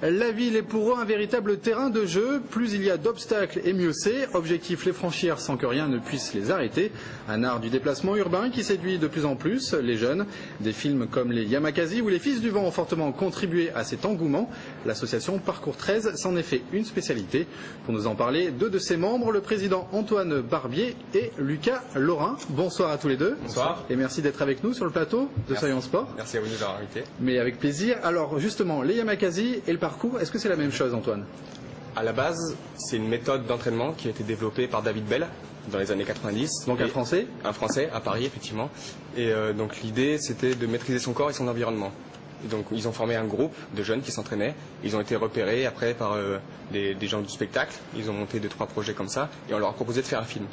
La ville est pour eux un véritable terrain de jeu. Plus il y a d'obstacles et mieux c'est. Objectif les franchir sans que rien ne puisse les arrêter. Un art du déplacement urbain qui séduit de plus en plus les jeunes. Des films comme les Yamakasi ou les Fils du Vent ont fortement contribué à cet engouement. L'association Parcours 13 s'en est fait une spécialité. Pour nous en parler, deux de ses membres, le président Antoine Barbier et Lucas Laurin. Bonsoir à tous les deux. Bonsoir. Et merci d'être avec nous sur le plateau de Soyons Sport. Merci à vous de nous avoir invités. Mais avec plaisir. Alors justement, les Yamakasi et le parcours, est-ce que c'est la même chose, Antoine? À la base, c'est une méthode d'entraînement qui a été développée par David Bell dans les années 90. Donc un Français? Un Français, à Paris, effectivement. Et donc l'idée, c'était de maîtriser son corps et son environnement. Et donc ils ont formé un groupe de jeunes qui s'entraînaient. Ils ont été repérés après par des gens du spectacle. Ils ont monté 2-3 projets comme ça et on leur a proposé de faire un film.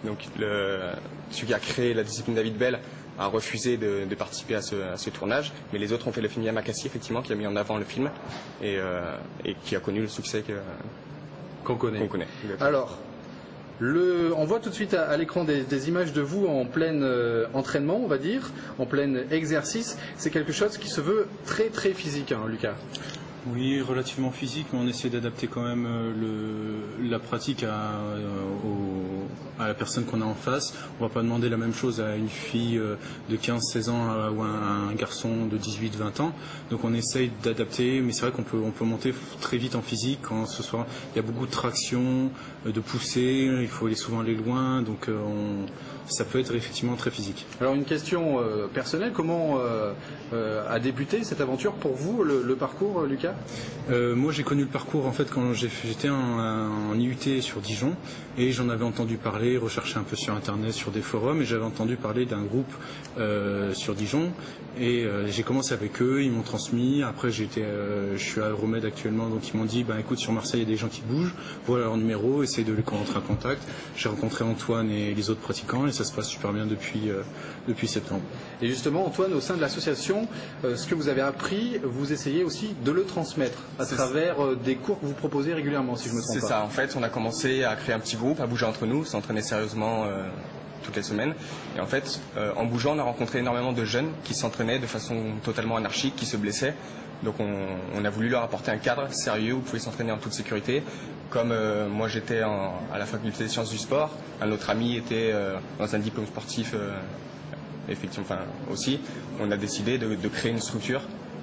Donc celui qui a créé la discipline David Bell a refusé de participer à ce tournage, mais les autres ont fait le film Yamakasi, effectivement, qui a mis en avant le film et qui a connu le succès qu'on connaît. Alors, on voit tout de suite à l'écran des images de vous en plein entraînement, on va dire, en plein exercice. C'est quelque chose qui se veut très très physique, hein, Lucas. Oui, relativement physique, mais on essaie d'adapter quand même la pratique à la personne qu'on a en face. On ne va pas demander la même chose à une fille de 15-16 ans ou à un garçon de 18-20 ans. Donc on essaye d'adapter, mais c'est vrai qu'on peut monter très vite en physique quand il y a beaucoup de traction, de poussée, il faut souvent aller loin, donc ça peut être effectivement très physique. Alors une question personnelle, comment a débuté cette aventure pour vous, le parcours, Lucas? Moi j'ai connu le parcours en fait quand j'étais en IUT sur Dijon et j'en avais entendu parler, recherché un peu sur internet, sur des forums, et j'avais entendu parler d'un groupe sur Dijon et j'ai commencé avec eux, ils m'ont transmis. Après je suis à Euromède actuellement, donc ils m'ont dit écoute, sur Marseille il y a des gens qui bougent, voilà leur numéro, essaye de les rentrer en contact. J'ai rencontré Antoine et les autres pratiquants et ça se passe super bien depuis septembre. Et justement Antoine, au sein de l'association, ce que vous avez appris, vous essayez aussi de le transmettre à travers des cours que vous proposez régulièrement, si je me trompe pas. C'est ça, en fait on a commencé à créer un petit groupe, à bouger entre nous, s'entraîner sérieusement toutes les semaines. Et en fait, en bougeant, on a rencontré énormément de jeunes qui s'entraînaient de façon totalement anarchique, qui se blessaient. Donc on a voulu leur apporter un cadre sérieux où ils pouvaient s'entraîner en toute sécurité. Comme moi j'étais à la faculté des sciences du sport, un autre ami était dans un diplôme sportif effectivement, aussi, on a décidé de créer une structure.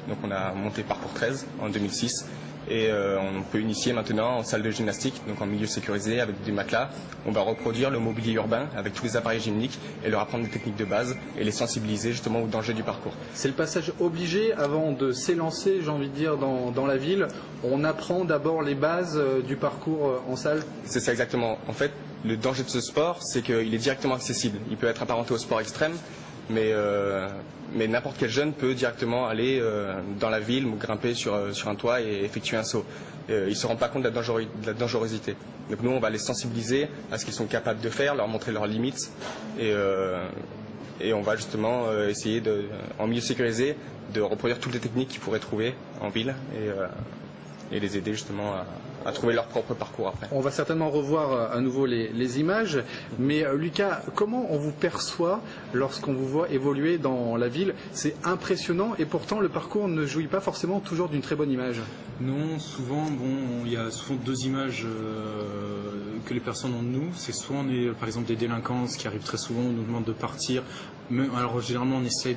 Donc on a monté Parcours 13 en 2006 et on peut initier maintenant en salle de gymnastique, donc en milieu sécurisé avec des matelas. On va reproduire le mobilier urbain avec tous les appareils gymniques et leur apprendre des techniques de base et les sensibiliser justement au danger du parcours. C'est le passage obligé avant de s'élancer, j'ai envie de dire, dans la ville. On apprend d'abord les bases du parcours en salle. C'est ça exactement. En fait, le danger de ce sport, c'est qu'il est directement accessible. Il peut être apparenté au sport extrême, mais n'importe quel jeune peut directement aller dans la ville ou grimper sur un toit et effectuer un saut. Ils ne se rendent pas compte de la dangerosité. Donc nous, on va les sensibiliser à ce qu'ils sont capables de faire, leur montrer leurs limites et on va justement essayer, en milieu sécurisé, de reproduire toutes les techniques qu'ils pourraient trouver en ville et les aider justement à trouver leur propre parcours après. On va certainement revoir à nouveau les images, mais Lucas, comment on vous perçoit lorsqu'on vous voit évoluer dans la ville? C'est impressionnant et pourtant le parcours ne jouit pas forcément toujours d'une très bonne image. Non, souvent, il y a souvent deux images que les personnes ont de nous. C'est soit on est par exemple des délinquances qui arrivent très souvent, on nous demande de partir. Alors généralement on essaye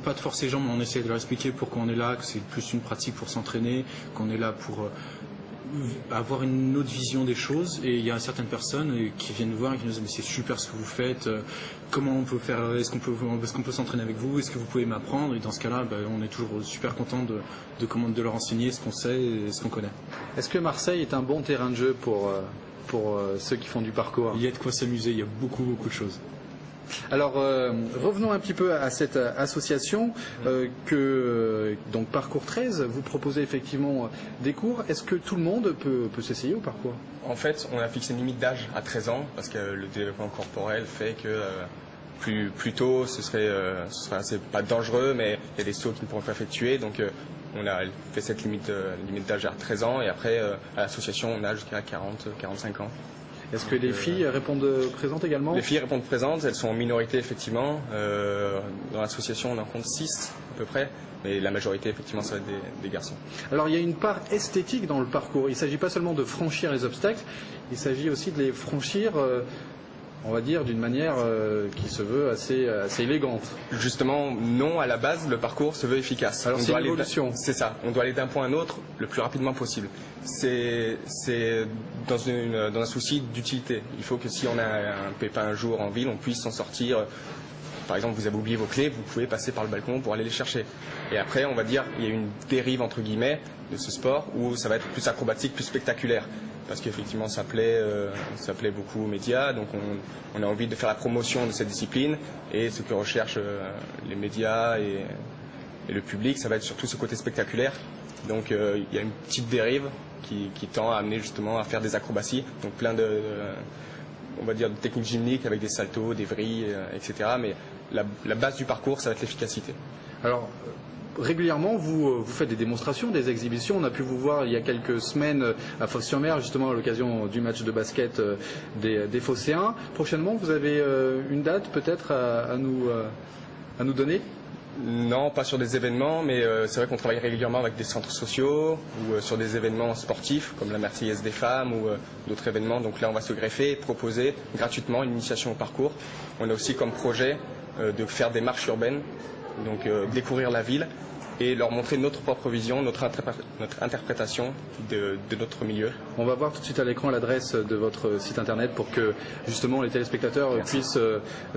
pas de forcer les gens, mais on essaie de leur expliquer pourquoi on est là, que c'est plus une pratique pour s'entraîner, qu'on est là pour avoir une autre vision des choses. Et il y a certaines personnes qui viennent nous voir et qui nous disent mais c'est super ce que vous faites, comment on peut faire, est-ce qu'on peut s'entraîner avec vous, est-ce que vous pouvez m'apprendre? Et dans ce cas-là, on est toujours super content de leur enseigner ce qu'on sait et ce qu'on connaît. Est-ce que Marseille est un bon terrain de jeu pour ceux qui font du parcours? Il y a de quoi s'amuser, il y a beaucoup de choses. Alors revenons un petit peu à cette association donc Parcours 13, vous proposez effectivement des cours. Est-ce que tout le monde peut s'essayer au parcours? En fait, on a fixé une limite d'âge à 13 ans parce que le développement corporel fait que plus tôt ce serait c'est pas dangereux, mais il y a des sauts qui ne pourront pas effectuer. Donc on a fait cette limite d'âge à 13 ans et après à l'association on a jusqu'à 40-45 ans. Est-ce que les filles répondent présentes également? Les filles répondent présentes, elles sont en minorité effectivement. Dans l'association on en compte 6 à peu près, mais la majorité, effectivement, ça va être des garçons. Alors il y a une part esthétique dans le parcours. Il ne s'agit pas seulement de franchir les obstacles, il s'agit aussi de les franchir, on va dire, d'une manière qui se veut assez élégante. Justement, non, à la base, le parcours se veut efficace. Alors c'est une évolution. C'est ça, on doit aller d'un point à un autre le plus rapidement possible. C'est dans un souci d'utilité. Il faut que si on a un pépin un jour en ville, on puisse s'en sortir. Par exemple, vous avez oublié vos clés, vous pouvez passer par le balcon pour aller les chercher. Et après, on va dire, il y a une dérive, entre guillemets, de ce sport où ça va être plus acrobatique, plus spectaculaire. Parce qu'effectivement, ça plaît beaucoup aux médias. Donc, on a envie de faire la promotion de cette discipline. Et ce que recherchent les médias et le public, ça va être surtout ce côté spectaculaire. Donc, il y a une petite dérive qui tend à amener justement à faire des acrobaties. Donc, plein on va dire, de techniques gymniques avec des saltos, des vrilles, etc. Mais la base du parcours, ça va être l'efficacité. Alors, régulièrement, vous faites des démonstrations, des exhibitions. On a pu vous voir il y a quelques semaines à Fos-sur-Mer, justement à l'occasion du match de basket des Phocéens. Prochainement, vous avez une date peut-être à nous donner ? Non, pas sur des événements, mais c'est vrai qu'on travaille régulièrement avec des centres sociaux ou sur des événements sportifs comme la Marseillaise des femmes ou d'autres événements. Donc là, on va se greffer et proposer gratuitement une initiation au parcours. On a aussi comme projet de faire des marches urbaines, donc découvrir la ville et leur montrer notre propre vision, notre interprétation de notre milieu. On va voir tout de suite à l'écran l'adresse de votre site internet pour que justement les téléspectateurs puissent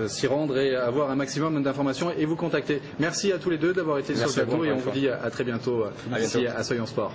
s'y rendre et avoir un maximum d'informations et vous contacter. Merci à tous les deux d'avoir été sur le plateau et on vous dit à très bientôt ici à Soyons Sport.